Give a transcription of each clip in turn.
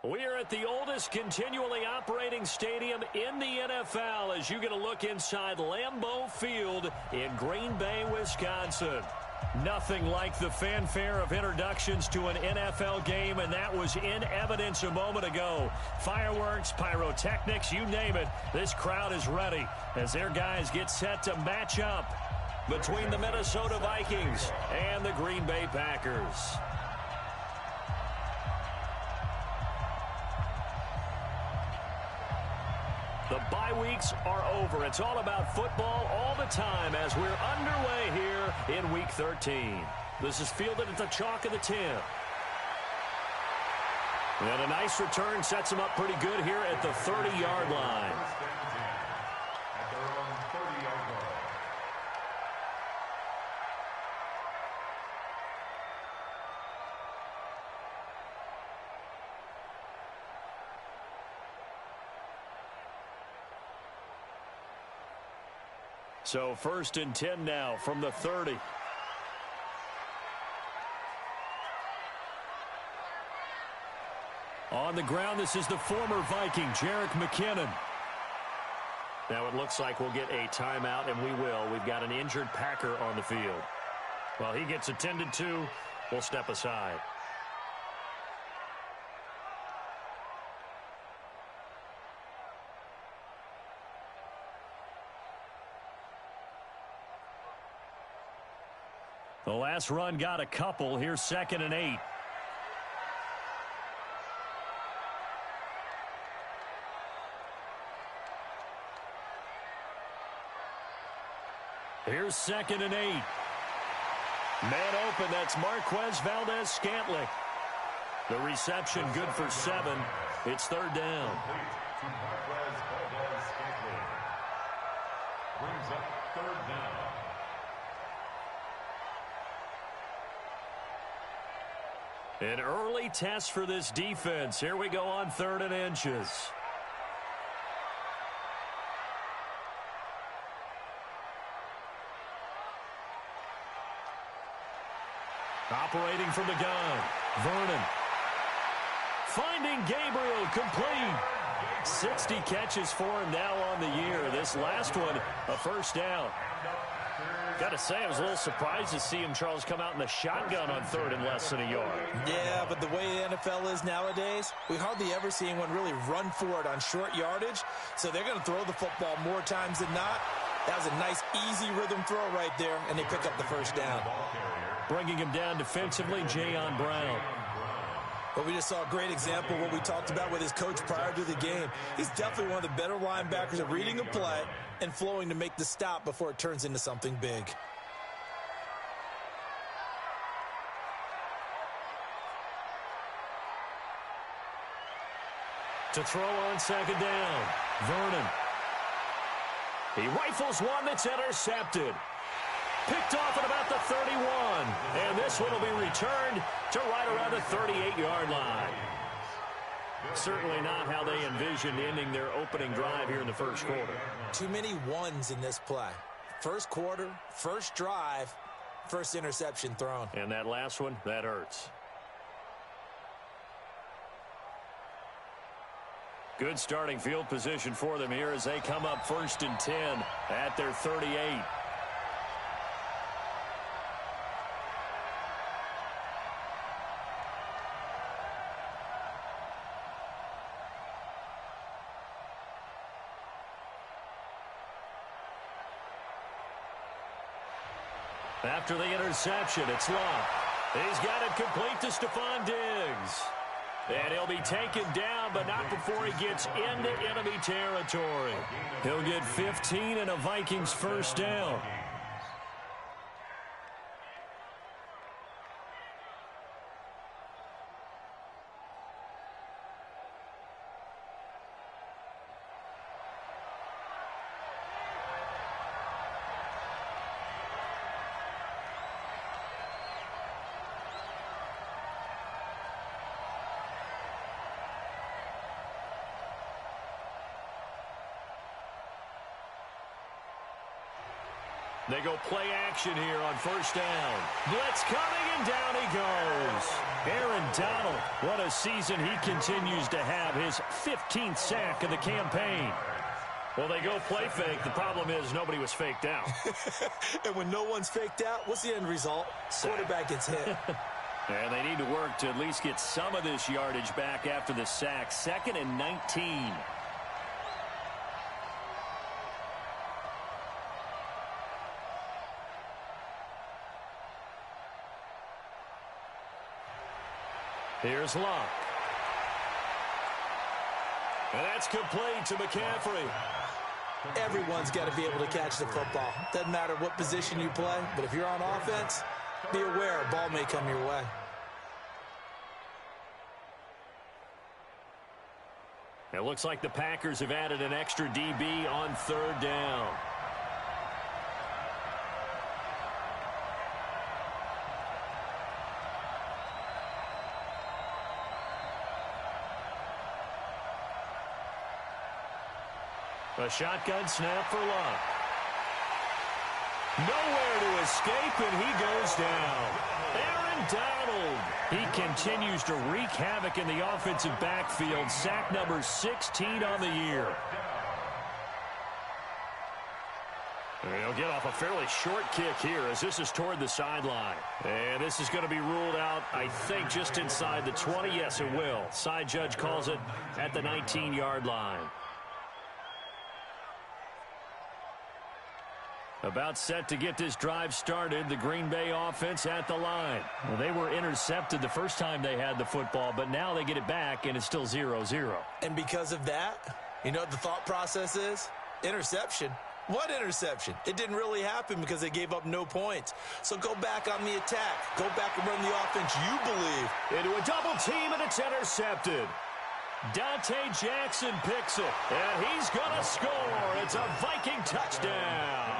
We are at the oldest continually operating stadium in the NFL as you get a look inside Lambeau Field in Green Bay, Wisconsin. Nothing like the fanfare of introductions to an NFL game, and that was in evidence a moment ago. Fireworks, pyrotechnics, you name it. This crowd is ready as their guys get set to match up between the Minnesota Vikings and the Green Bay Packers. The bye weeks are over. It's all about football all the time as we're underway here in Week 13. This is fielded at the chalk of the 10. And a nice return sets them up pretty good here at the 30-yard line. So 1st and 10 now from the 30. On the ground, this is the former Viking, Jerick McKinnon. Now it looks like we'll get a timeout, and we will. We've got an injured Packer on the field. While he gets attended to, we'll step aside. The last run got a couple. Here's 2nd and 8. Here's 2nd and 8. Man open, that's Marquez Valdez-Scantling. The reception good for 7. It's 3rd down. Marquez Valdez-Scantling brings up 3rd down. An early test for this defense. Here we go on 3rd and inches. Operating from the gun, Vernon. Finding Gabriel, complete. 60 catches for him now on the year. This last one, a 1st down. Got to say, I was a little surprised to see him, Charles, come out in the shotgun on 3rd and less than a yard. Yeah, but the way the NFL is nowadays, we hardly ever see anyone really run for it on short yardage. So they're going to throw the football more times than not. That was a nice, easy rhythm throw right there, and they pick up the 1st down. Bringing him down defensively, Jayon Brown. But we just saw a great example of what we talked about with his coach prior to the game. He's definitely one of the better linebackers at reading a play and flowing to make the stop before it turns into something big. To throw on 2nd down, Vernon. He rifles one that's intercepted. Picked off at about the 31. And this one will be returned to right around the 38-yard line. Certainly not how they envisioned ending their opening drive here in the 1st quarter. Too many ones in this play. 1st quarter, 1st drive, 1st interception thrown. And that last one, that hurts. Good starting field position for them here as they come up 1st and 10 at their 38. After the interception, it's Locke. He's got it complete to Stephon Diggs. And he'll be taken down, but not before he gets into enemy territory. He'll get 15 and a Vikings 1st down. They go play action here on first down. Blitz coming, and down he goes. Aaron Donald, what a season he continues to have. His 15th sack of the campaign. Well, they go play fake. The problem is nobody was faked out. And when no one's faked out, what's the end result? Quarterback gets hit. And they need to work to at least get some of this yardage back after the sack. 2nd and 19. Here's Locke. And that's complete to McCaffrey. Everyone's got to be able to catch the football. Doesn't matter what position you play, but if you're on offense, be aware a ball may come your way. It looks like the Packers have added an extra DB on 3rd down. A shotgun snap for Locke. Nowhere to escape, and he goes down. Aaron Donald. He continues to wreak havoc in the offensive backfield. Sack number 16 on the year. And he'll get off a fairly short kick here as this is toward the sideline. And this is going to be ruled out, I think, just inside the 20. Yes, it will. Side judge calls it at the 19-yard line. About set to get this drive started, the Green Bay offense at the line. Well, they were intercepted the first time they had the football, but now they get it back, and it's still 0-0. And because of that, you know what the thought process is? Interception. What interception? It didn't really happen because they gave up no points. So go back on the attack. Go back and run the offense you believe. Into a double team, and it's intercepted. Dante Jackson picks it, and he's going to score. It's a Viking touchdown.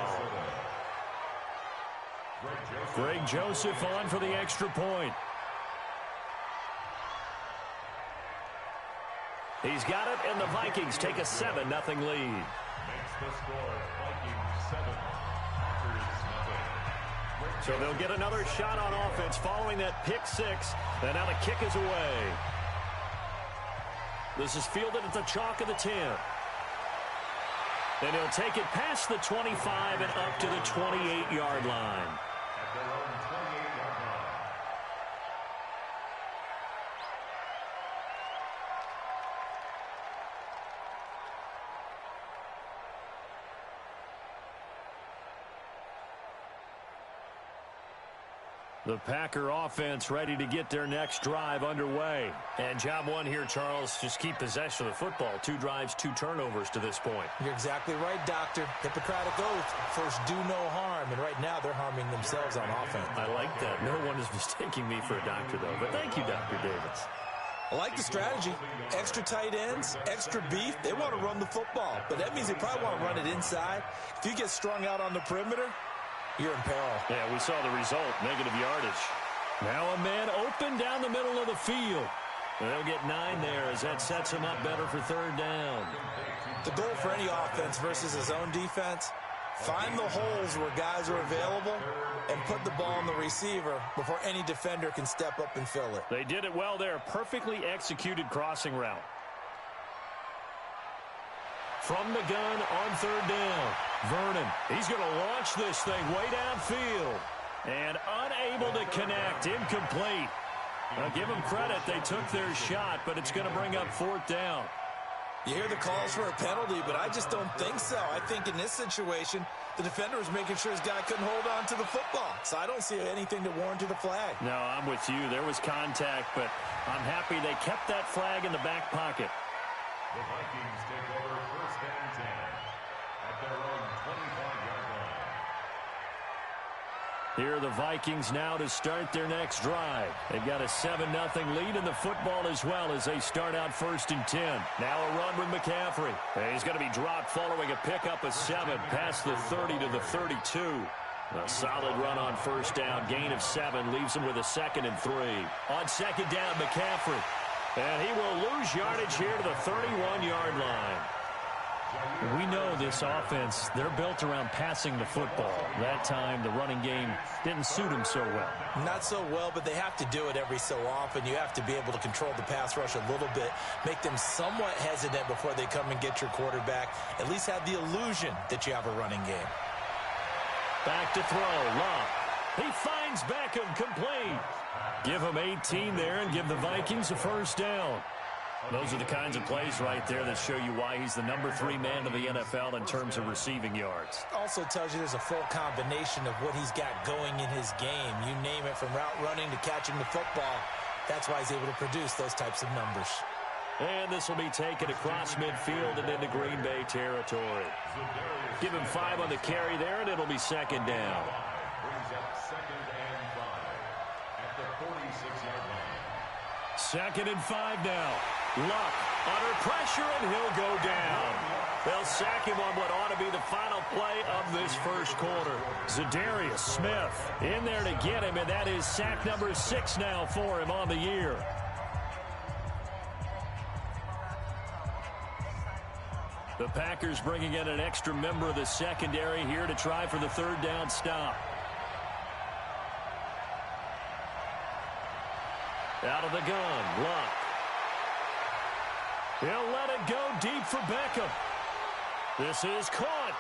Greg Joseph on for the extra point. He's got it, and the Vikings take a 7-0 lead. Makes the score Vikings 7, Packers 0. So they'll get another shot on offense following that pick six, and now the kick is away. This is fielded at the chalk of the 10. And he'll take it past the 25 and up to the 28-yard line. At their own 28-yard line. The Packer offense ready to get their next drive underway. And job one here, Charles, just keep possession of the football. 2 drives, 2 turnovers to this point. You're exactly right, Doctor. Hippocratic oath. First, do no harm. And right now, they're harming themselves on offense. I like that. No one is mistaking me for a doctor, though. But thank you, Dr. Davis. I like the strategy. Extra tight ends, extra beef. They want to run the football. But that means they probably want to run it inside. If you get strung out on the perimeter, you're in peril. Yeah, we saw the result, negative yardage. Now a man open down the middle of the field. They'll get 9 there as that sets him up better for 3rd down. The goal for any offense versus his own defense, find the holes where guys are available and put the ball on the receiver before any defender can step up and fill it. They did it well there. Perfectly executed crossing route. From the gun on 3rd down. Vernon, he's going to launch this thing way downfield. And unable to connect, incomplete. Now give them credit, they took their shot, but it's going to bring up 4th down. You hear the calls for a penalty, but I just don't think so. I think in this situation, the defender was making sure his guy couldn't hold on to the football. So I don't see anything to warrant the flag. No, I'm with you. There was contact, but I'm happy they kept that flag in the back pocket. The Vikings take over 1st and 10 at their own 25-yard line. Here are the Vikings now to start their next drive. They've got a 7-0 lead in the football as well as they start out 1st and 10. Now a run with McCaffrey. He's going to be dropped following a pickup of 7 past the 30 to the 32. A solid run on 1st down. Gain of 7 leaves him with a 2nd and 3. On 2nd down, McCaffrey. And he will lose yardage here to the 31-yard line. We know this offense, they're built around passing the football. That time, the running game didn't suit them so well. Not so well, but they have to do it every so often. You have to be able to control the pass rush a little bit, make them somewhat hesitant before they come and get your quarterback. At least have the illusion that you have a running game. Back to throw, Luck. He finds Beckham, complete. Give him 18 there and give the Vikings a first down. Those are the kinds of plays right there that show you why he's the #3 man of the NFL in terms of receiving yards. Also tells you there's a full combination of what he's got going in his game. You name it, from route running to catching the football. That's why he's able to produce those types of numbers. And this will be taken across midfield and into Green Bay territory. Give him 5 on the carry there, and it'll be second down. Brings up 2nd and 5 at the 46-yard line. 2nd and 5 now. Luck under pressure, and he'll go down. They'll sack him on what ought to be the final play of this first quarter. Zadarius Smith in there to get him, and that is sack number 6 now for him on the year. The Packers bringing in an extra member of the secondary here to try for the 3rd down stop. Out of the gun, Luck. He'll let it go deep for Beckham. This is caught.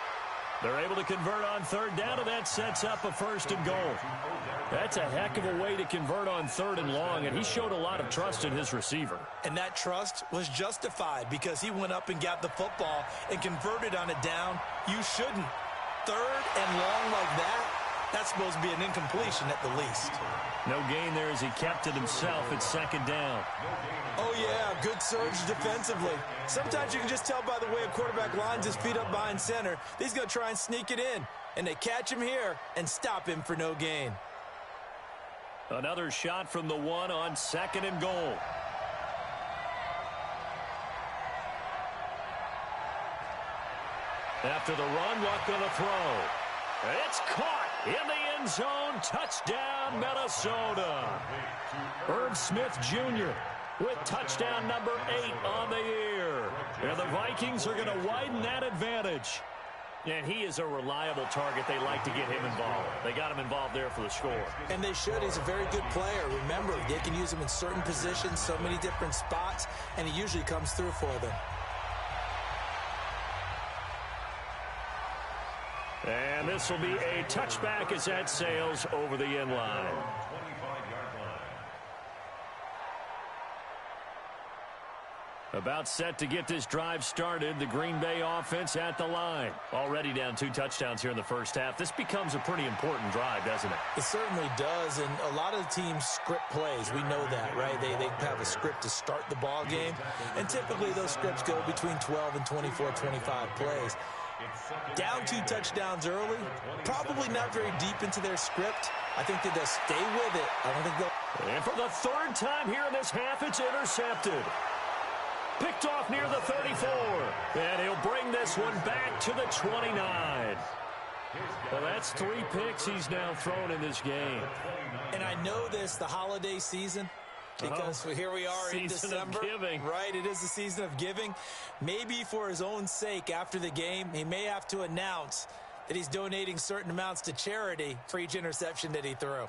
They're able to convert on 3rd down, and that sets up a 1st and goal. That's a heck of a way to convert on 3rd and long, and he showed a lot of trust in his receiver. And that trust was justified because he went up and got the football and converted on it down. You shouldn't. 3rd and long like that, that's supposed to be an incompletion at the least. No gain there as he kept it himself at 2nd down. Oh, yeah, good surge defensively. Sometimes you can just tell by the way a quarterback lines his feet up behind center that he's going to try and sneak it in. And they catch him here and stop him for no gain. Another shot from the 1 on 2nd and goal. After the run, Luck going to throw. It's caught in the end zone. Touchdown, Minnesota. Irv Smith Jr. with touchdown number 8 on the year. And the Vikings are going to widen that advantage. And he is a reliable target. They like to get him involved. They got him involved there for the score. And they should. He's a very good player. Remember, they can use him in certain positions, so many different spots, and he usually comes through for them. And this will be a touchback as that sails over the end line. 25-yard line. About set to get this drive started. The Green Bay offense at the line. Already down 2 touchdowns here in the first half. This becomes a pretty important drive, doesn't it? It certainly does, and a lot of the teams script plays. We know that, right? They have a script to start the ball game, and typically those scripts go between 12 and 24, 25 plays. Down 2 touchdowns early, probably not very deep into their script. I think that they'll stay with it. I don't think they'll... And for the 3rd time here in this half, it's intercepted. Picked off near the 34. And he'll bring this one back to the 29. Well, that's 3 picks he's now thrown in this game. And I know this, the holiday season, because here we are in December. Season of giving. Right, it is the season of giving. Maybe for his own sake, after the game, he may have to announce that he's donating certain amounts to charity for each interception that he threw.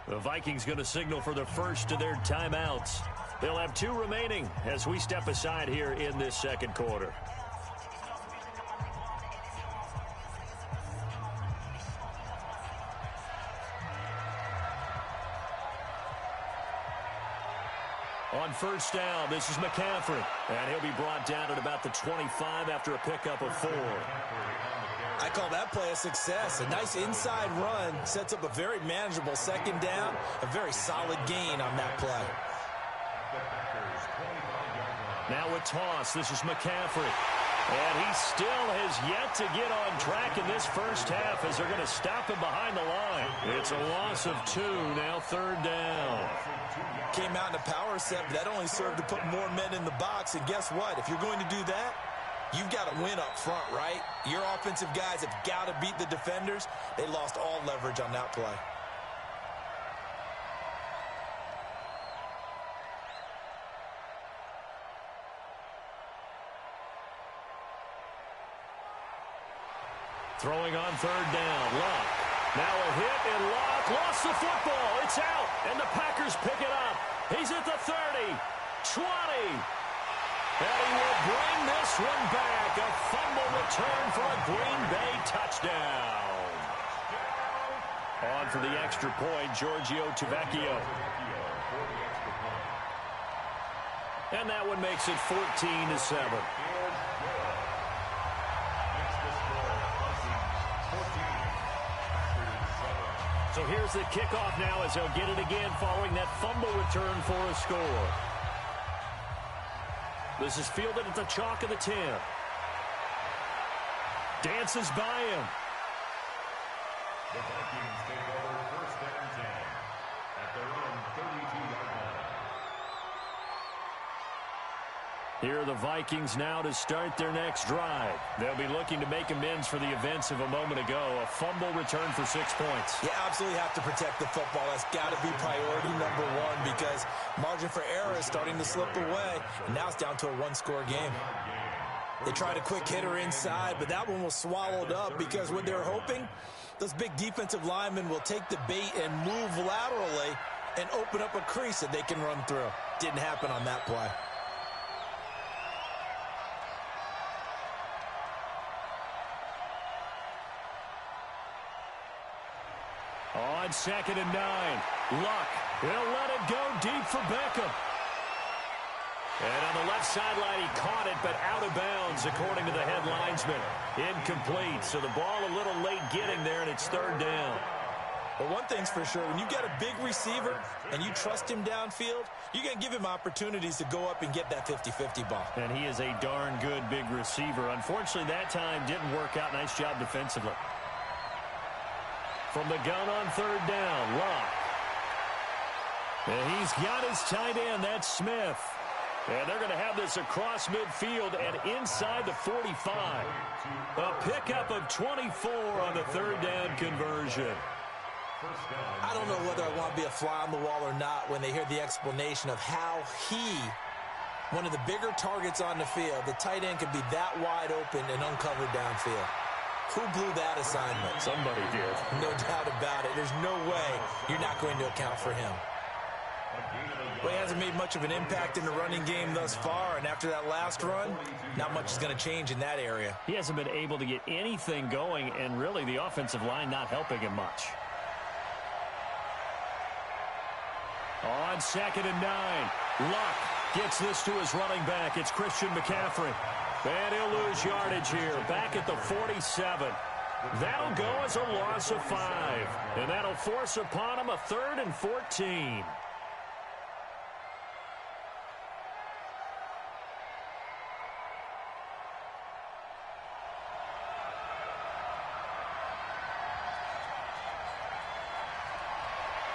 The Vikings going to signal for the first of their timeouts. They'll have 2 remaining as we step aside here in this 2nd quarter. On 1st down, this is McCaffrey. And he'll be brought down at about the 25 after a pickup of 4. I call that play a success. A nice inside run sets up a very manageable 2nd down. A very solid gain on that play. Now a toss. This is McCaffrey. And he still has yet to get on track in this first half as they're going to stop him behind the line. It's a loss of 2, now 3rd down. Came out in a power set, but that only served to put more men in the box. And guess what? If you're going to do that, You've got to win up front, right? Your offensive guys have got to beat the defenders. They lost all leverage on that play. Throwing on third down, Luck. Now a hit, and Luck lost the football. It's out, and the Packers pick it up. He's at the 30, 20. And he will bring this one back. A fumble return for a Green Bay touchdown. On for the extra point, Giorgio Tavecchio. And that one makes it 14-7. So here's the kickoff now as they'll get it again following that fumble return for a score. This is fielded at the chalk of the 10. Dances by him. The Vikings take over first and 10 at their own 32-yard line. Here are the Vikings now to start their next drive. They'll be looking to make amends for the events of a moment ago. A fumble return for 6 points. You absolutely have to protect the football. That's got to be priority number one because margin for error is starting to slip away. And now it's down to a one-score game. They tried a quick hitter inside, but that one was swallowed up because what they're hoping, those big defensive linemen will take the bait and move laterally and open up a crease that they can run through. Didn't happen on that play. On 2nd and 9, Luck. He'll let it go deep for Beckham. And on the left sideline, he caught it, but out of bounds, according to the head linesman. Incomplete, so the ball a little late getting there, and it's third down. But one thing's for sure, when you got a big receiver and you trust him downfield, you're going to give him opportunities to go up and get that 50-50 ball. And he is a darn good big receiver. Unfortunately, that time didn't work out. Nice job defensively. From the gun on third down, Luck. And he's got his tight end, that's Smith. And they're going to have this across midfield and inside the 45. A pickup of 24 on the third down conversion. I don't know whether I want to be a fly on the wall or not when they hear the explanation of how one of the bigger targets on the field, the tight end could be that wide open and uncovered downfield. Who blew that assignment? Somebody did. No doubt about it. There's no way you're not going to account for him. Well, he hasn't made much of an impact in the running game thus far, and after that last run, not much is going to change in that area. He hasn't been able to get anything going, and really the offensive line not helping him much. On 2nd and 9, Luck gets this to his running back. It's Christian McCaffrey. And he'll lose yardage here, back at the 47. That'll go as a loss of 5. And that'll force upon him a 3rd and 14.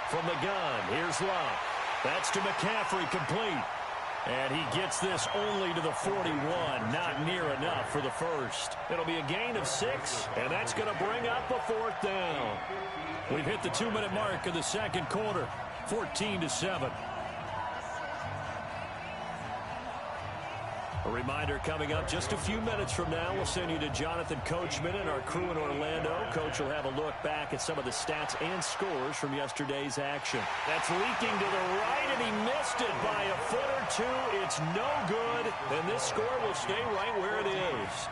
From the gun, here's Luck. That's to McCaffrey, complete. And he gets this only to the 41, not near enough for the first. It'll be a gain of 6, and that's going to bring up a 4th down. We've hit the 2-minute mark of the second quarter, 14-7. A reminder coming up just a few minutes from now. We'll send you to Jonathan Coachman and our crew in Orlando. Coach will have a look back at some of the stats and scores from yesterday's action. That's leaking to the right, and he missed it by a foot or two. It's no good, and this score will stay right where it is.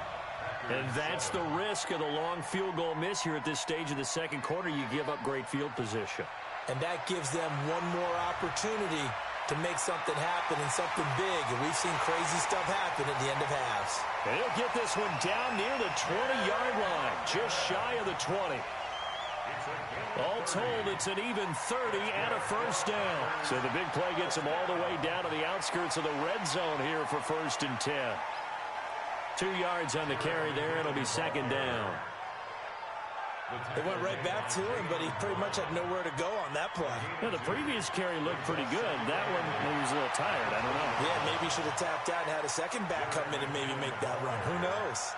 And that's the risk of the long field goal miss here at this stage of the second quarter. You give up great field position. And that gives them one more opportunity to make something happen and something big. And we've seen crazy stuff happen at the end of halves. And he'll get this one down near the 20-yard line, just shy of the 20. All told, it's an even 30 and a first down. So the big play gets him all the way down to the outskirts of the red zone here for 1st and 10. 2 yards on the carry there. It'll be 2nd down. They went right back to him, but he pretty much had nowhere to go on that play. Yeah, the previous carry looked pretty good. That one, maybe he was a little tired. I don't know. Yeah, maybe he should have tapped out and had a second back come in and maybe make that run. Who knows?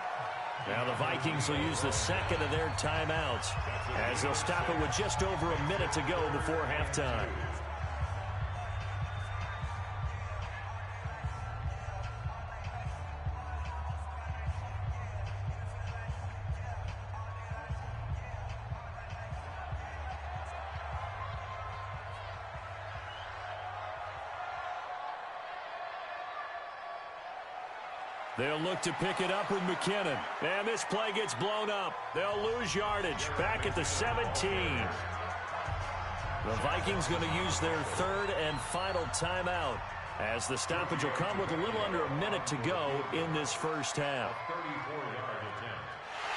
Now the Vikings will use the second of their timeouts as they'll stop it with just over a minute to go before halftime. They'll look to pick it up with McKinnon. And this play gets blown up. They'll lose yardage back at the 17. The Vikings going to use their third and final timeout as the stoppage will come with a little under a minute to go in this first half. 34-yard attempt.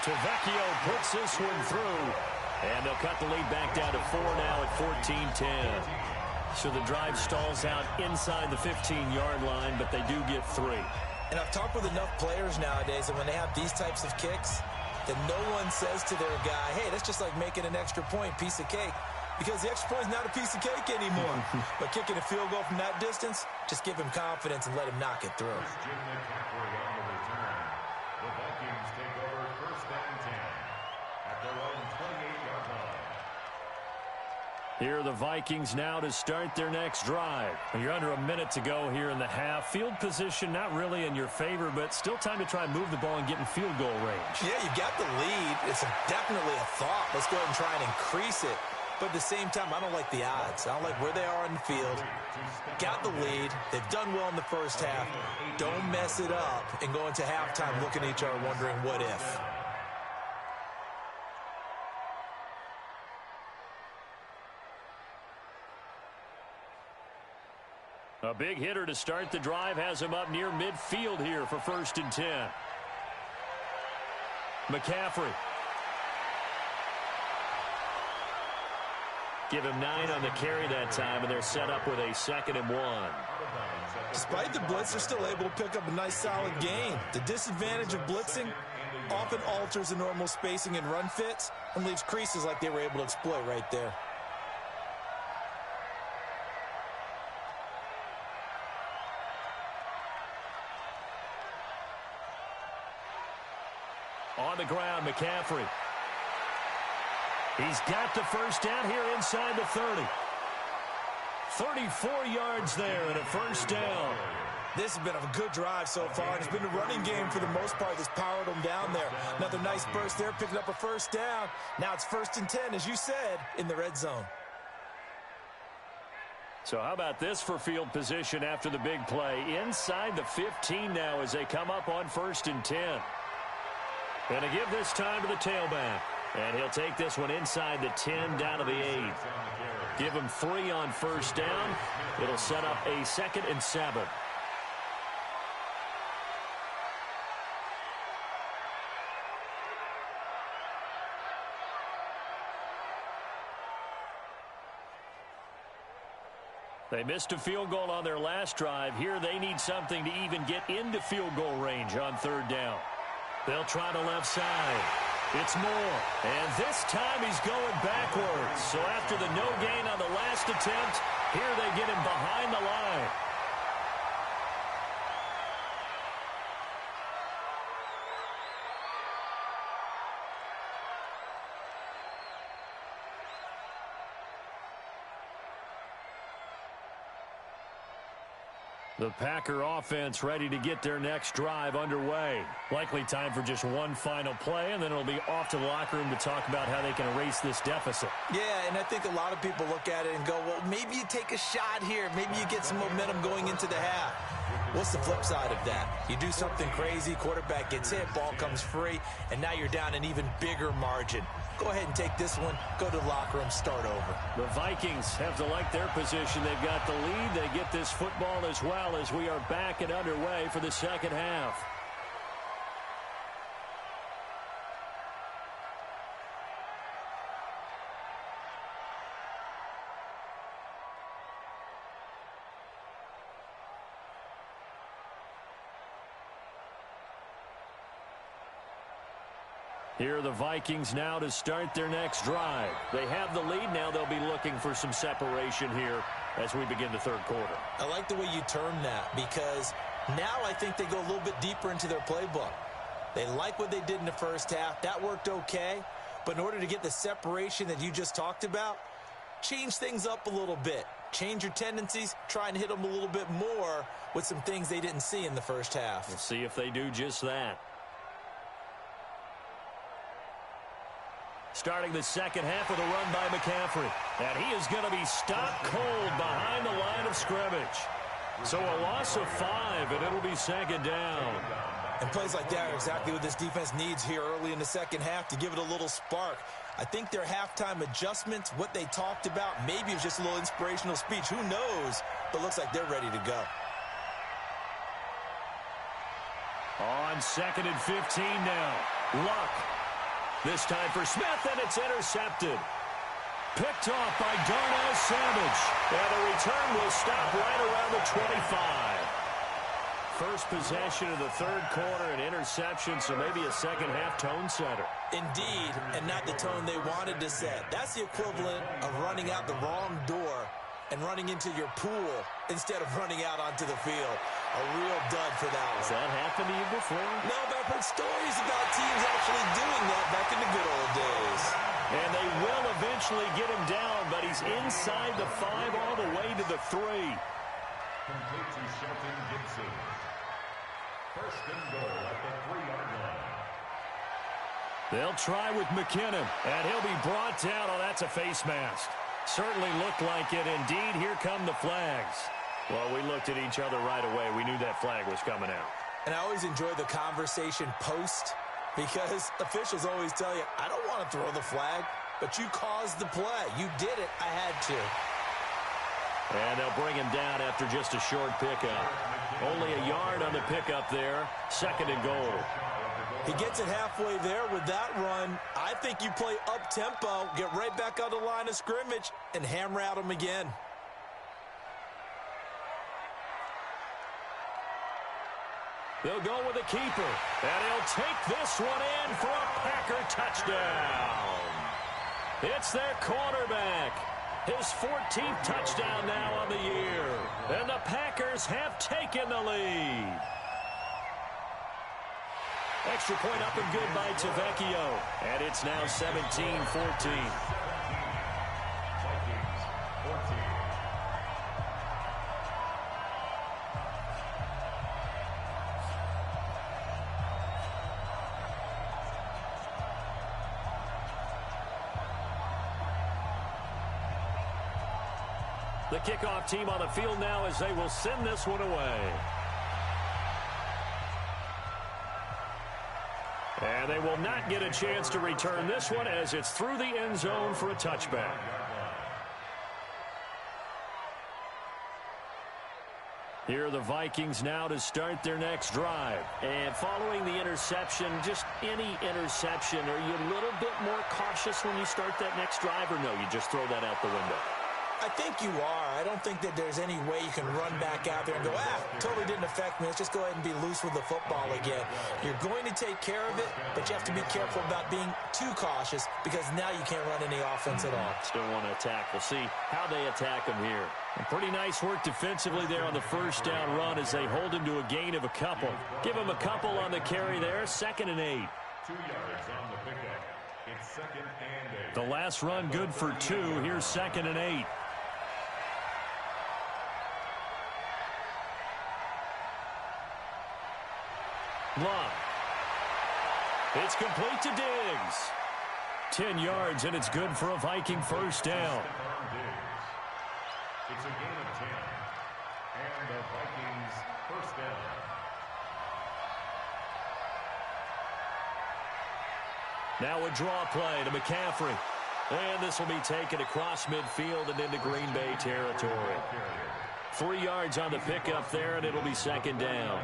Tavecchio puts this one through. And they'll cut the lead back down to 4 now at 14-10. So the drive stalls out inside the 15-yard line, but they do get 3. And I've talked with enough players nowadays that when they have these types of kicks, that no one says to their guy, hey, that's just like making an extra point, piece of cake. Because the extra point is not a piece of cake anymore. But kicking a field goal from that distance, just give him confidence and let him knock it through. Jim McCaffrey on the return. The Vikings take over first and 10 at their own 28-yard line. Here are the Vikings now to start their next drive. You're under a minute to go here in the half. Field position not really in your favor, but still time to try and move the ball and get in field goal range. Yeah, you got the lead. It's definitely a thought. Let's go ahead and try and increase it. But at the same time, I don't like the odds. I don't like where they are on the field. Got the lead. They've done well in the first half. Don't mess it up and go into halftime looking at each other wondering what if. A big hitter to start the drive has him up near midfield here for first and 10. McCaffrey. Give him 9 on the carry that time, and they're set up with a 2nd and 1. Despite the blitz, they're still able to pick up a nice solid gain. The disadvantage of blitzing often alters the normal spacing and run fits and leaves creases like they were able to exploit right there. On the ground, McCaffrey. He's got the first down here inside the 30. 34 yards there and a first down. This has been a good drive so far, and it's been a running game for the most part that's powered them down there. Another nice burst there, picking up a first down. Now it's first and 10, as you said, in the red zone. So how about this for field position after the big play? Inside the 15 now as they come up on first and 10. Going to give this time to the tailback. And he'll take this one inside the 10 down to the 8. Give him 3 on first down. It'll set up a 2nd and 7. They missed a field goal on their last drive. Here they need something to even get into field goal range on 3rd down. They'll try the left side. It's Moore, and this time he's going backwards. So after the no gain on the last attempt, here they get him behind the line. The Packer offense ready to get their next drive underway. Likely time for just one final play, and then it'll be off to the locker room to talk about how they can erase this deficit. Yeah, and I think a lot of people look at it and go, well, maybe you take a shot here. Maybe you get some momentum going into the half. What's the flip side of that? You do something crazy, quarterback gets hit, ball comes free, and now you're down an even bigger margin. Go ahead and take this one, go to the locker room, start over. The Vikings have to like their position. They've got the lead. They get this football as well as we are back and underway for the second half. Here are the Vikings now to start their next drive. They have the lead. Now they'll be looking for some separation here as we begin the third quarter. I like the way you term that because now I think they go a little bit deeper into their playbook. They like what they did in the first half. That worked okay. But in order to get the separation that you just talked about, change things up a little bit. Change your tendencies. Try and hit them a little bit more with some things they didn't see in the first half. We'll see if they do just that. Starting the second half with a run by McCaffrey. And he is going to be stopped cold behind the line of scrimmage. So a loss of 5, and it'll be second down. And plays like that are exactly what this defense needs here early in the second half to give it a little spark. I think their halftime adjustments, what they talked about, maybe it was just a little inspirational speech. Who knows? But looks like they're ready to go. On 2nd and 15 now. Luck. This time for Smith, and it's intercepted. Picked off by Darnell Savage. And the return will stop right around the 25. First possession of the third quarter, an interception, so maybe a second-half tone setter. Indeed, and not the tone they wanted to set. That's the equivalent of running out the wrong door and running into your pool instead of running out onto the field. A real dud for that one. Has that happened to you before? No, but I've heard stories about teams actually doing that back in the good old days. And they will eventually get him down, but he's inside the 5 all the way to the 3. Complete to Shelton Gibson. First and goal at the 3-yard line. They'll try with McKinnon, and he'll be brought down. Oh, that's a face mask. Certainly looked like it. Indeed, here come the flags. Well, we looked at each other right away. We knew that flag was coming out. And I always enjoy the conversation post because officials always tell you, I don't want to throw the flag, but you caused the play. You did it. I had to. And they'll bring him down after just a short pickup. Only a yard on the pickup there. 2nd and goal. He gets it halfway there with that run. I think you play up-tempo, get right back on the line of scrimmage, and hammer at him again. They'll go with a keeper. And he'll take this one in for a Packer touchdown. It's their quarterback. His 14th touchdown now on the year. And the Packers have taken the lead. Extra point up and good by Tavecchio. And it's now 17-14. The kickoff team on the field now as they will send this one away. And they will not get a chance to return this one as it's through the end zone for a touchback. Here are the Vikings now to start their next drive. And following the interception, just any interception, are you a little bit more cautious when you start that next drive, or no, you just throw that out the window? I think you are. I don't think that there's any way you can run back out there and go, totally didn't affect me. Let's just go ahead and be loose with the football again. You're going to take care of it, but you have to be careful about being too cautious because now you can't run any offense at all. Still want to attack. We'll see how they attack him here. And pretty nice work defensively there on the first down run as they hold him to a gain of a couple. Give him a couple on the carry there. 2nd and 8. 2 yards on the pickup. It's 2nd and 8. The last run good for 2. Here's 2nd and 8. Luck. It's complete to Diggs. 10 yards, and it's good for a Viking first down. It's a gain of 10. And the Vikings first down. Now a draw play to McCaffrey. And this will be taken across midfield and into Green Bay territory. 3 yards on the pickup there, and it'll be 2nd down.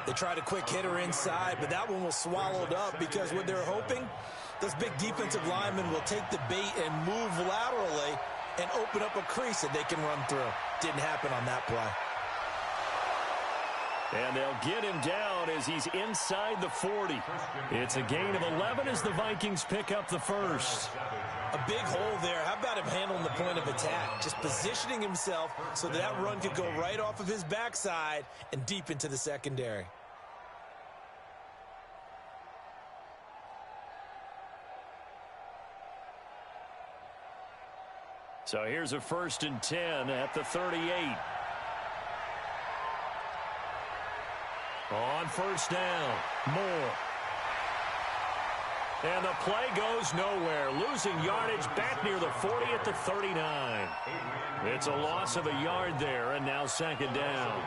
They tried a quick hitter inside, but that one was swallowed up because what they're hoping, those big defensive linemen will take the bait and move laterally and open up a crease that they can run through. Didn't happen on that play. And they'll get him down as he's inside the 40. It's a gain of 11 as the Vikings pick up the first. A big hole there. How about him handling the point of attack? Just positioning himself so that run could go right off of his backside and deep into the secondary. So here's a 1st and 10 at the 38. On 1st down, Moore. And the play goes nowhere. Losing yardage back near the 40 at the 39. It's a loss of a yard there, and now 2nd down.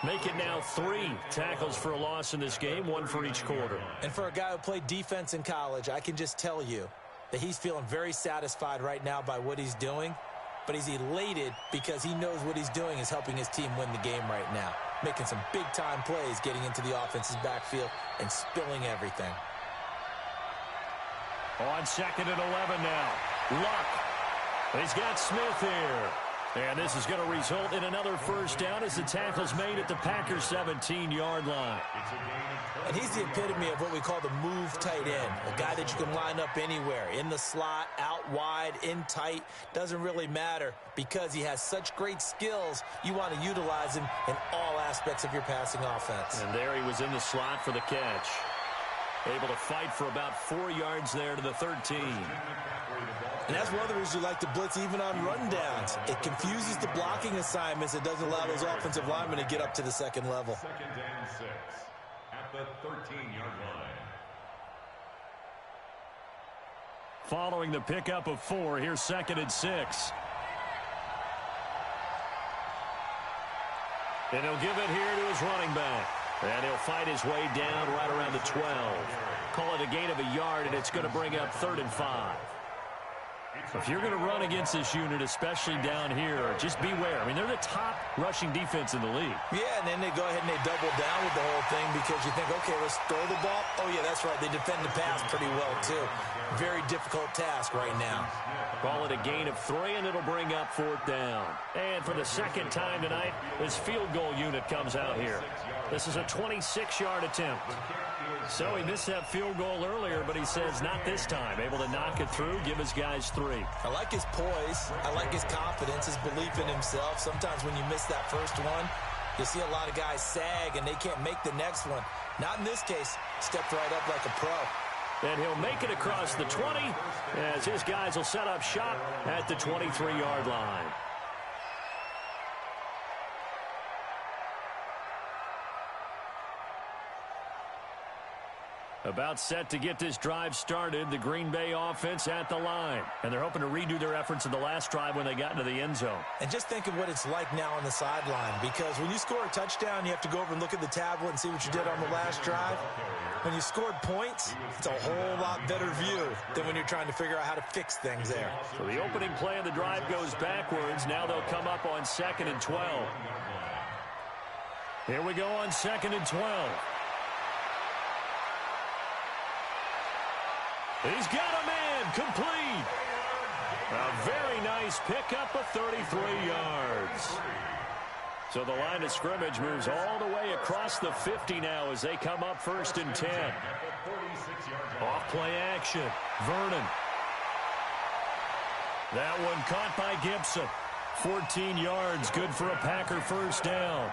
Make it now 3 tackles for a loss in this game, 1 for each quarter. And for a guy who played defense in college, I can just tell you that he's feeling very satisfied right now by what he's doing, but he's elated because he knows what he's doing is helping his team win the game right now, making some big-time plays, getting into the offense's backfield and spilling everything. On 2nd and 11 now. Luck. He's got Smith here. And this is going to result in another 1st down as the tackle's made at the Packers' 17-yard line. And he's the epitome of what we call the move tight end, a guy that you can line up anywhere, in the slot, out wide, in tight, doesn't really matter because he has such great skills. You want to utilize him in all aspects of your passing offense. And there he was in the slot for the catch. Able to fight for about 4 yards there to the 13. And that's one of the reasons you like to blitz even on rundowns. It confuses the blocking assignments. It doesn't allow those offensive linemen to get up to the 2nd level. 2nd and 6 at the 13-yard line. Following the pickup of 4, here's 2nd and 6. And he'll give it here to his running back. And he'll fight his way down right around the 12. Call it a gain of a yard, and it's going to bring up 3rd and 5. If you're going to run against this unit, especially down here, just beware. I mean, they're the top rushing defense in the league. Yeah, and then they go ahead and they double down with the whole thing because you think, okay, let's throw the ball. Oh, yeah, that's right. They defend the pass pretty well, too. Very difficult task right now. Call it a gain of 3, and it'll bring up 4th down. And for the 2nd time tonight, this field goal unit comes out here. This is a 26-yard attempt. So he missed that field goal earlier, but he says not this time. Able to knock it through, give his guys 3. I like his poise. I like his confidence, his belief in himself. Sometimes when you miss that first one, you see a lot of guys sag and they can't make the next one. Not in this case. Stepped right up like a pro. And he'll make it across the 20 as his guys will set up shop at the 23-yard line. About set to get this drive started, the Green Bay offense at the line. And they're hoping to redo their efforts in the last drive when they got into the end zone. And just think of what it's like now on the sideline, because when you score a touchdown, you have to go over and look at the tablet and see what you did on the last drive. When you scored points, it's a whole lot better view than when you're trying to figure out how to fix things there. So the opening play of the drive goes backwards. Now they'll come up on 2nd and 12. Here we go on 2nd and 12. He's got a man complete. A very nice pickup of 33 yards. So the line of scrimmage moves all the way across the 50 now as they come up 1st and 10. Off play action. Vernon. That one caught by Gibson. 14 yards, good for a Packer 1st down.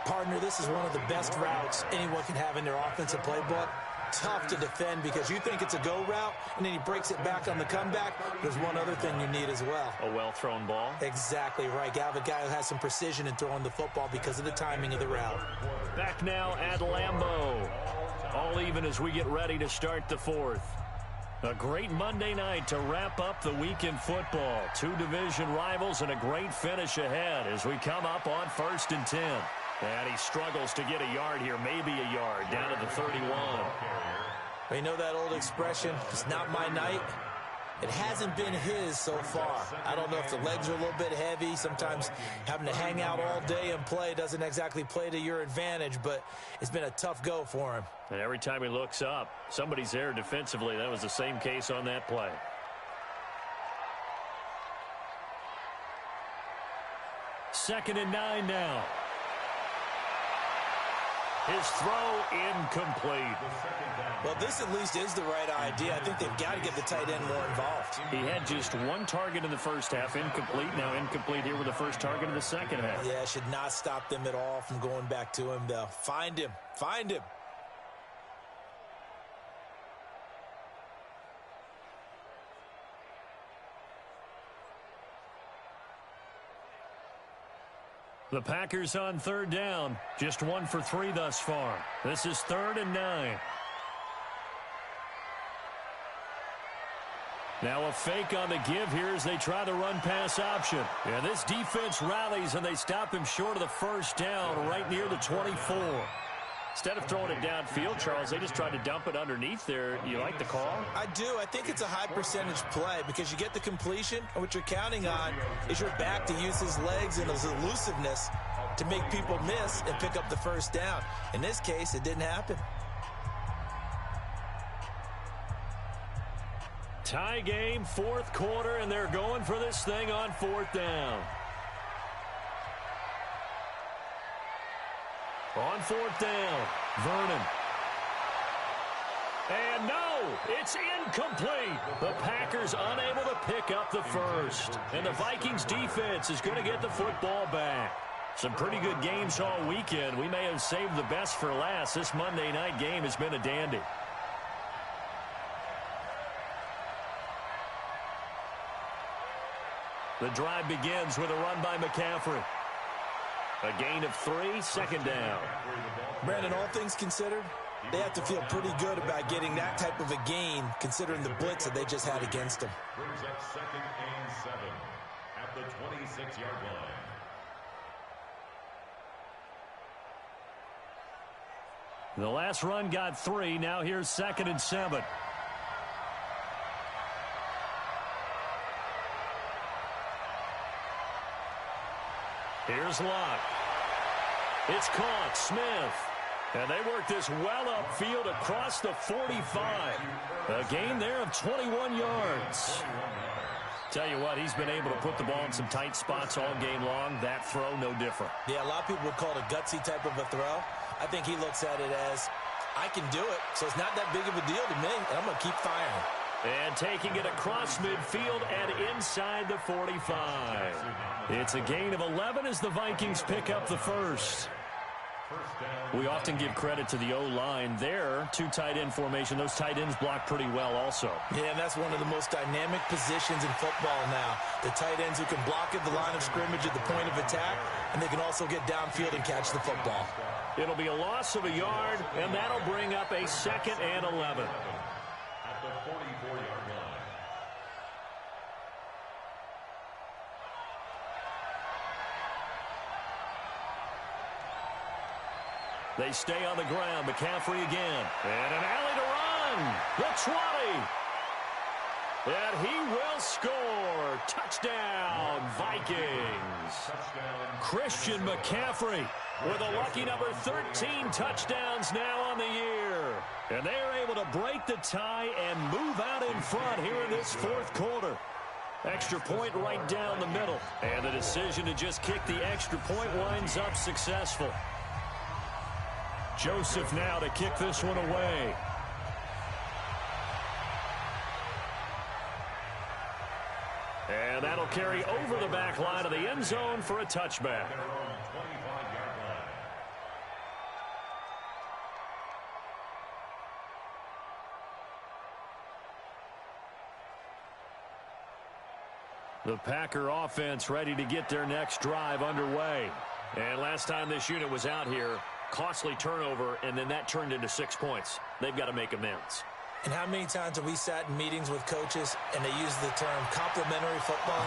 Partner, this is one of the best routes anyone can have in their offensive playbook. Tough to defend because you think it's a go route, and then he breaks it back on the comeback. There's one other thing you need as well. A well-thrown ball. Exactly right. You have a guy who has some precision in throwing the football because of the timing of the route. Back now at Lambeau. All even as we get ready to start the 4th. A great Monday night to wrap up the week in football. 2 division rivals and a great finish ahead as we come up on 1st and 10. And he struggles to get a yard here, maybe a yard, down to the 31. Well, you know that old expression, it's not my night. It hasn't been his so far. I don't know if the legs are a little bit heavy. Sometimes having to hang out all day and play doesn't exactly play to your advantage, but it's been a tough go for him. And every time he looks up, somebody's there defensively. That was the same case on that play. Second and 9 now. His throw incomplete. Well, this at least is the right idea. I think they've got to get the tight end more involved. He had just one target in the first half, incomplete. Now incomplete here with the first target of the second half. Yeah, should not stop them at all from going back to him, though. Find him. Find him. The Packers on third down. Just 1 for 3 thus far. This is 3rd and 9. Now a fake on the give here as they try the run-pass option. Yeah, this defense rallies, and they stop him short of the first down right near the 24. Instead of throwing it downfield, Charles, they just tried to dump it underneath there. You like the call? I do. I think it's a high-percentage play because you get the completion, and what you're counting on is your back to use his legs and his elusiveness to make people miss and pick up the first down. In this case, it didn't happen. Tie game, 4th quarter, and they're going for this thing on 4th down. On 4th down, Vernon. And no, it's incomplete. The Packers unable to pick up the first. And the Vikings defense is going to get the football back. Some pretty good games all weekend. We may have saved the best for last. This Monday night game has been a dandy. The drive begins with a run by McCaffrey. A gain of 3, 2nd down. Brandon, all things considered, they have to feel pretty good about getting that type of a gain, considering the blitz that they just had against them. Brings up 2nd and 7 at the 26-yard line. The last run got 3. Now here's 2nd and 7. Here's Locke. It's caught. Smith. And they work this well upfield across the 45. A gain there of 21 yards. Tell you what, he's been able to put the ball in some tight spots all game long. That throw, no different. Yeah, a lot of people would call it a gutsy type of a throw. I think he looks at it as, I can do it, so it's not that big of a deal to me, and I'm going to keep firing. And taking it across midfield and inside the 45. It's a gain of 11 as the Vikings pick up the first. We often give credit to the O-line there. 2 tight end formation. Those tight ends block pretty well also. Yeah, and that's one of the most dynamic positions in football now. The tight ends who can block at the line of scrimmage at the point of attack, and they can also get downfield and catch the football. It'll be a loss of a yard, and that'll bring up a 2nd and 11. At the 44-yard line. They stay on the ground. McCaffrey again. And an alley to run. The 20. And he will score. Touchdown, Vikings. Christian McCaffrey with a lucky number 13 touchdowns now on the year. And they're able to break the tie and move out in front here in this 4th quarter. Extra point right down the middle. And the decision to just kick the extra point winds up successful. Joseph now to kick this one away. And that'll carry over the back line of the end zone for a touchback. The Packer offense ready to get their next drive underway. And last time this unit was out here, costly turnover, and then that turned into 6 points. They've got to make amends. And how many times have we sat in meetings with coaches and they use the term complementary football?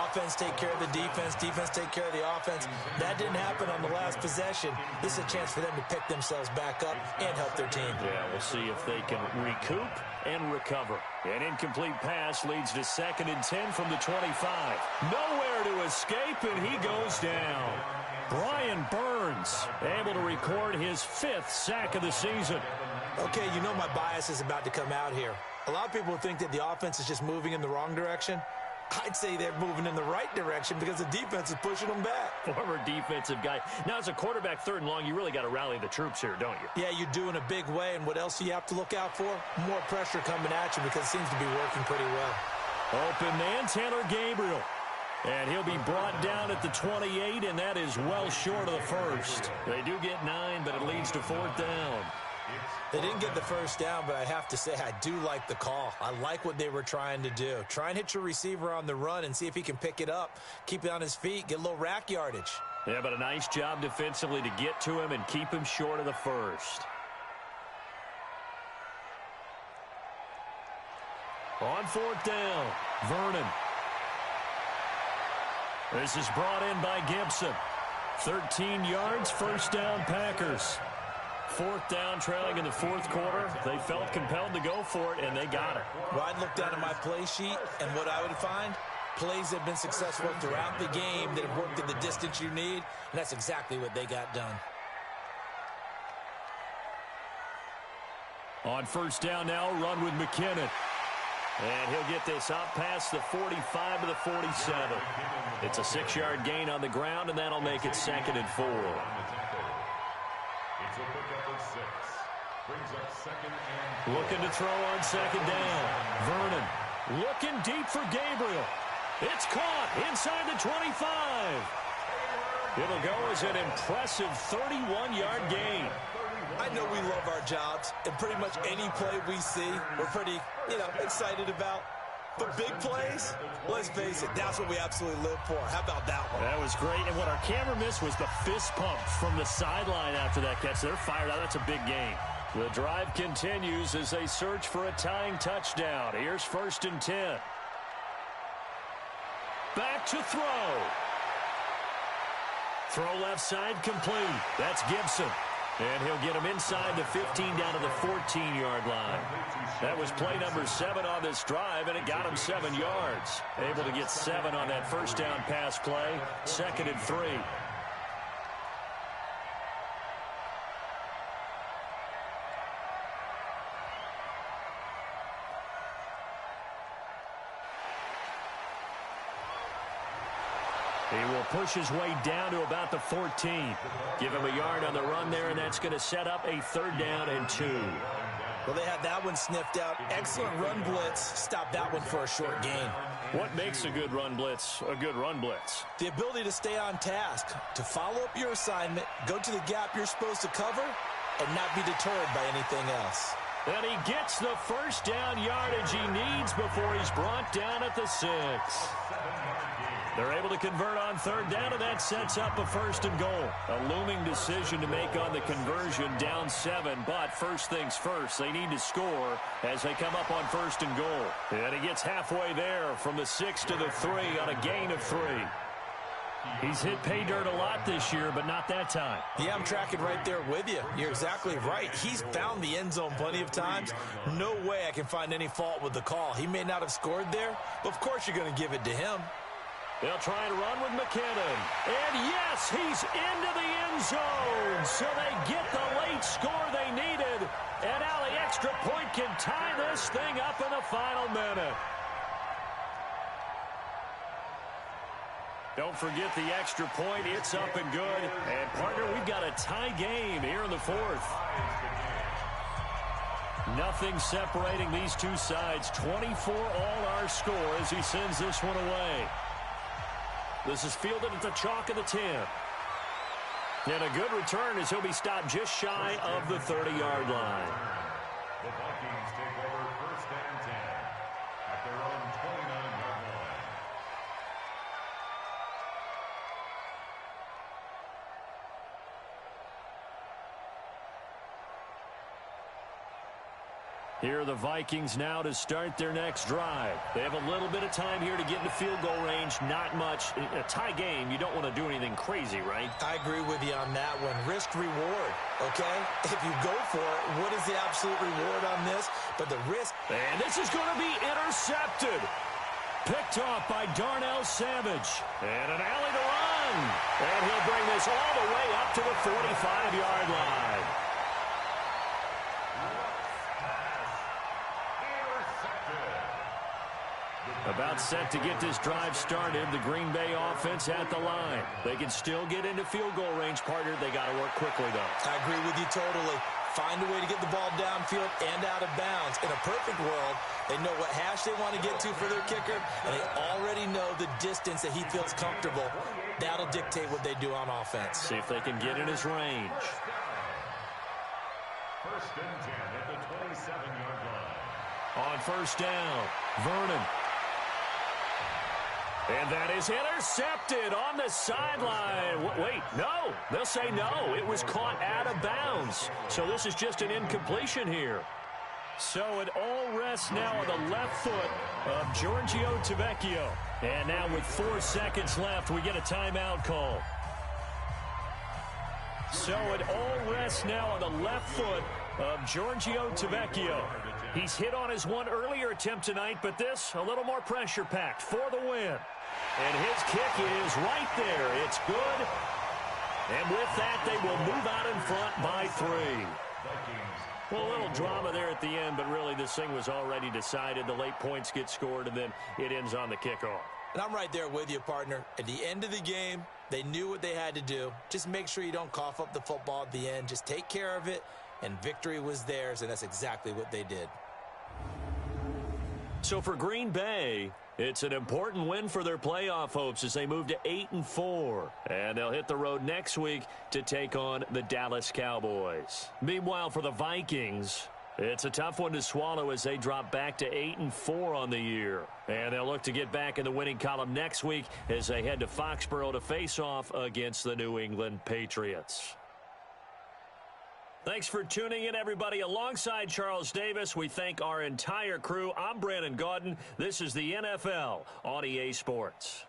Offense take care of the defense, defense take care of the offense. That didn't happen on the last possession. This is a chance for them to pick themselves back up and help their team. Yeah, we'll see if they can recoup and recover. An incomplete pass leads to 2nd and 10 from the 25. Nowhere to escape, and he goes down. Brian Burns able to record his 5th sack of the season. Okay, you know my bias is about to come out here. A lot of people think that the offense is just moving in the wrong direction. I'd say they're moving in the right direction because the defense is pushing them back. Former defensive guy. Now, as a quarterback, 3rd and long, you really got to rally the troops here, don't you? Yeah, you do in a big way, and what else do you have to look out for? More pressure coming at you because it seems to be working pretty well. Open man, Taylor Gabriel. And he'll be brought down at the 28, and that is well short of the first. They do get 9, but it leads to 4th down. They didn't get the first down, but I have to say I do like the call. I like what they were trying to do. Try and hit your receiver on the run and see if he can pick it up, keep it on his feet, get a little rack yardage. Yeah, but a nice job defensively to get to him and keep him short of the first. On 4th down, Vernon. This is brought in by Gibson. 13 yards, 1st down, Packers. 4th down, trailing in the 4th quarter. They felt compelled to go for it, and they got it. Well, I'd look down at my play sheet, and what I would find, plays that have been successful throughout the game that have worked at the distance you need, and that's exactly what they got done. On 1st down now, run with McKinnon. And he'll get this up past the 45 to the 47. It's a 6-yard gain on the ground, and that'll make it 2nd and 4. It's a pickup of 6. Brings up 2nd and 4. Looking to throw on 2nd down. Vernon looking deep for Gabriel. It's caught inside the 25. It'll go as an impressive 31-yard gain. I know we love our jobs, and pretty much any play we see, we're pretty, excited about. But big plays, let's face it, that's what we absolutely live for. How about that one? That was great, and what our camera missed was the fist pump from the sideline after that catch. They're fired out. That's a big gain. The drive continues as they search for a tying touchdown. Here's 1st and 10. Back to throw. Throw left side complete. That's Gibson. And he'll get him inside the 15 down to the 14-yard line. That was play number 7 on this drive, and it got him 7 yards. Able to get 7 on that 1st down pass play. 2nd and 3. He will push his way down to about the 14. Give him a yard on the run there, and that's going to set up a 3rd down and 2. Well, they had that one sniffed out. Excellent run blitz. Stop that one for a short gain. What makes a good run blitz a good run blitz? The ability to stay on task, to follow up your assignment, go to the gap you're supposed to cover, and not be deterred by anything else. And he gets the 1st down yardage he needs before he's brought down at the 6. They're able to convert on 3rd down, and that sets up a 1st and goal. A looming decision to make on the conversion, down 7. But first things first, they need to score as they come up on 1st and goal. And he gets halfway there from the 6 to the 3 on a gain of 3. He's hit pay dirt a lot this year, but not that time. Yeah, I'm tracking right there with you. You're exactly right. He's found the end zone plenty of times. No way I can find any fault with the call. He may not have scored there, but of course you're going to give it to him. They'll try and run with McKinnon. And yes, he's into the end zone. So they get the late score they needed. And now the extra point can tie this thing up in the final minute. Don't forget the extra point. It's up and good. And, partner, we've got a tie game here in the 4th. Nothing separating these two sides. 24 all our score as he sends this one away. This is fielded at the chalk of the 10. And a good return as he'll be stopped just shy of the 30-yard line. The Vikings take over 1st and 10 at their own 29-yard line. Here are the Vikings now to start their next drive. They have a little bit of time here to get into field goal range. Not much. A tie game, you don't want to do anything crazy, right? I agree with you on that one. Risk reward, okay? If you go for it, what is the absolute reward on this? But the risk... And this is going to be intercepted. Picked off by Darnell Savage. And an alley to run. And he'll bring this all the way up to the 45-yard line. The About set to get this drive started. The Green Bay offense at the line. They can still get into field goal range, partner. They got to work quickly, though. I agree with you totally. Find a way to get the ball downfield and out of bounds. In a perfect world, they know what hash they want to get to for their kicker, and they already know the distance that he feels comfortable. That'll dictate what they do on offense. See if they can get in his range. First and 10 at the 27-yard line. On first down, Vernon. And that is intercepted on the sideline. Wait, no. They'll say no. It was caught out of bounds. So this is just an incompletion here. So it all rests now on the left foot of Giorgio Tavecchio. And now with 4 seconds left, we get a timeout call. So it all rests now on the left foot of Giorgio Tavecchio. He's hit on his one earlier attempt tonight, but this a little more pressure-packed for the win. And his kick is right there. It's good. And with that, they will move out in front by 3. Well, a little drama there at the end, but really this thing was already decided. The late points get scored, and then it ends on the kickoff. And I'm right there with you, partner. At the end of the game, they knew what they had to do. Just make sure you don't cough up the football at the end. Just take care of it, and victory was theirs, and that's exactly what they did. So for Green Bay, it's an important win for their playoff hopes as they move to 8-4. And they'll hit the road next week to take on the Dallas Cowboys. Meanwhile, for the Vikings, it's a tough one to swallow as they drop back to 8-4 on the year. And they'll look to get back in the winning column next week as they head to Foxborough to face off against the New England Patriots. Thanks for tuning in, everybody. Alongside Charles Davis, we thank our entire crew. I'm Brandon Gaudin. This is the NFL on EA Sports.